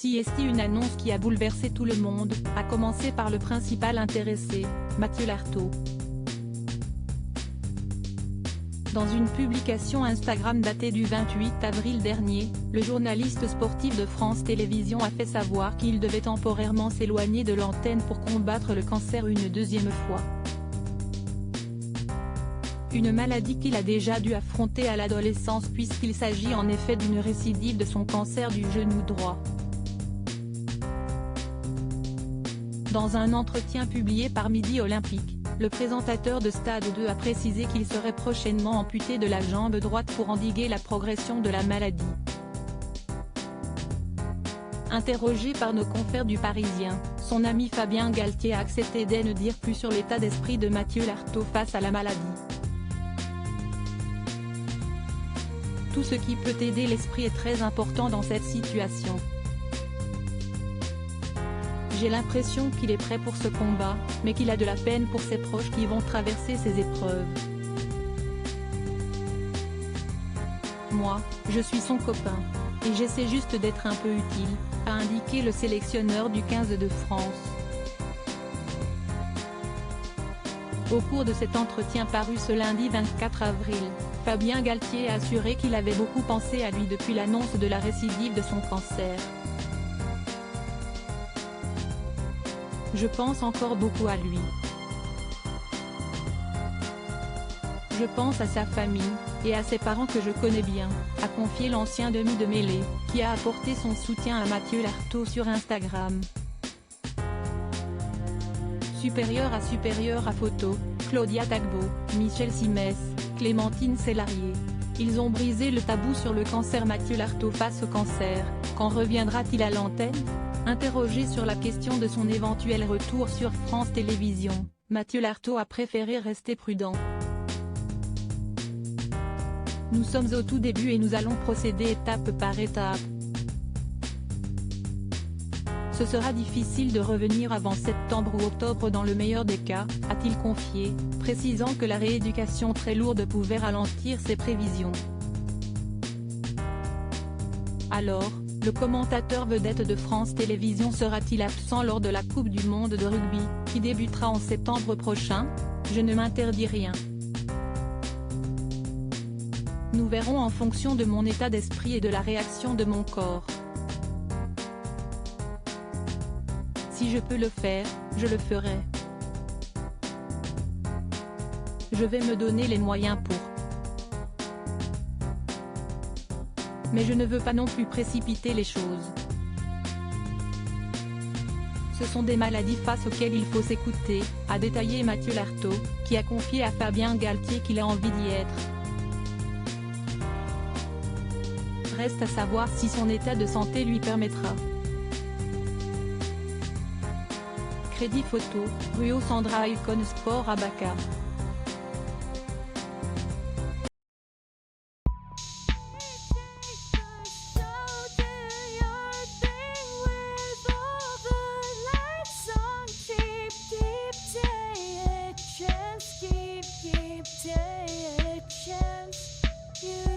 CST, une annonce qui a bouleversé tout le monde, à commencer par le principal intéressé, Mathieu Lartaud. Dans une publication Instagram datée du 28 avril dernier, le journaliste sportif de France Télévisions a fait savoir qu'il devait temporairement s'éloigner de l'antenne pour combattre le cancer une deuxième fois. Une maladie qu'il a déjà dû affronter à l'adolescence puisqu'il s'agit en effet d'une récidive de son cancer du genou droit. Dans un entretien publié par Midi Olympique, le présentateur de Stade 2 a précisé qu'il serait prochainement amputé de la jambe droite pour endiguer la progression de la maladie. Interrogé par nos confrères du Parisien, son ami Fabien Galtier a accepté de ne dire plus sur l'état d'esprit de Mathieu Lartaud face à la maladie. Tout ce qui peut aider l'esprit est très important dans cette situation. J'ai l'impression qu'il est prêt pour ce combat, mais qu'il a de la peine pour ses proches qui vont traverser ces épreuves. Moi, je suis son copain. Et j'essaie juste d'être un peu utile, a indiqué le sélectionneur du 15 de France. Au cours de cet entretien paru ce lundi 24 avril, Fabien Galtier a assuré qu'il avait beaucoup pensé à lui depuis l'annonce de la récidive de son cancer. Je pense encore beaucoup à lui. Je pense à sa famille, et à ses parents que je connais bien, a confié l'ancien demi de mêlée, qui a apporté son soutien à Mathieu Lartaud sur Instagram. Supérieur à photo, Claudia Tagbo, Michel Simès, Clémentine Célarié. Ils ont brisé le tabou sur le cancer. Mathieu Lartaud face au cancer, quand reviendra-t-il à l'antenne ? Interrogé sur la question de son éventuel retour sur France Télévisions, Mathieu Lartaud a préféré rester prudent. Nous sommes au tout début et nous allons procéder étape par étape. Ce sera difficile de revenir avant septembre ou octobre dans le meilleur des cas, a-t-il confié, précisant que la rééducation très lourde pouvait ralentir ses prévisions. Alors, le commentateur vedette de France Télévisions sera-t-il absent lors de la Coupe du Monde de rugby, qui débutera en septembre prochain ? Je ne m'interdis rien. Nous verrons en fonction de mon état d'esprit et de la réaction de mon corps. Si je peux le faire, je le ferai. Je vais me donner les moyens pour. Mais je ne veux pas non plus précipiter les choses. Ce sont des maladies face auxquelles il faut s'écouter, a détaillé Mathieu Lartaud, qui a confié à Fabien Galtier qu'il a envie d'y être. Reste à savoir si son état de santé lui permettra. Crédit photo, Ruo Sandra Icon Sport Abaca. Keep taking chances.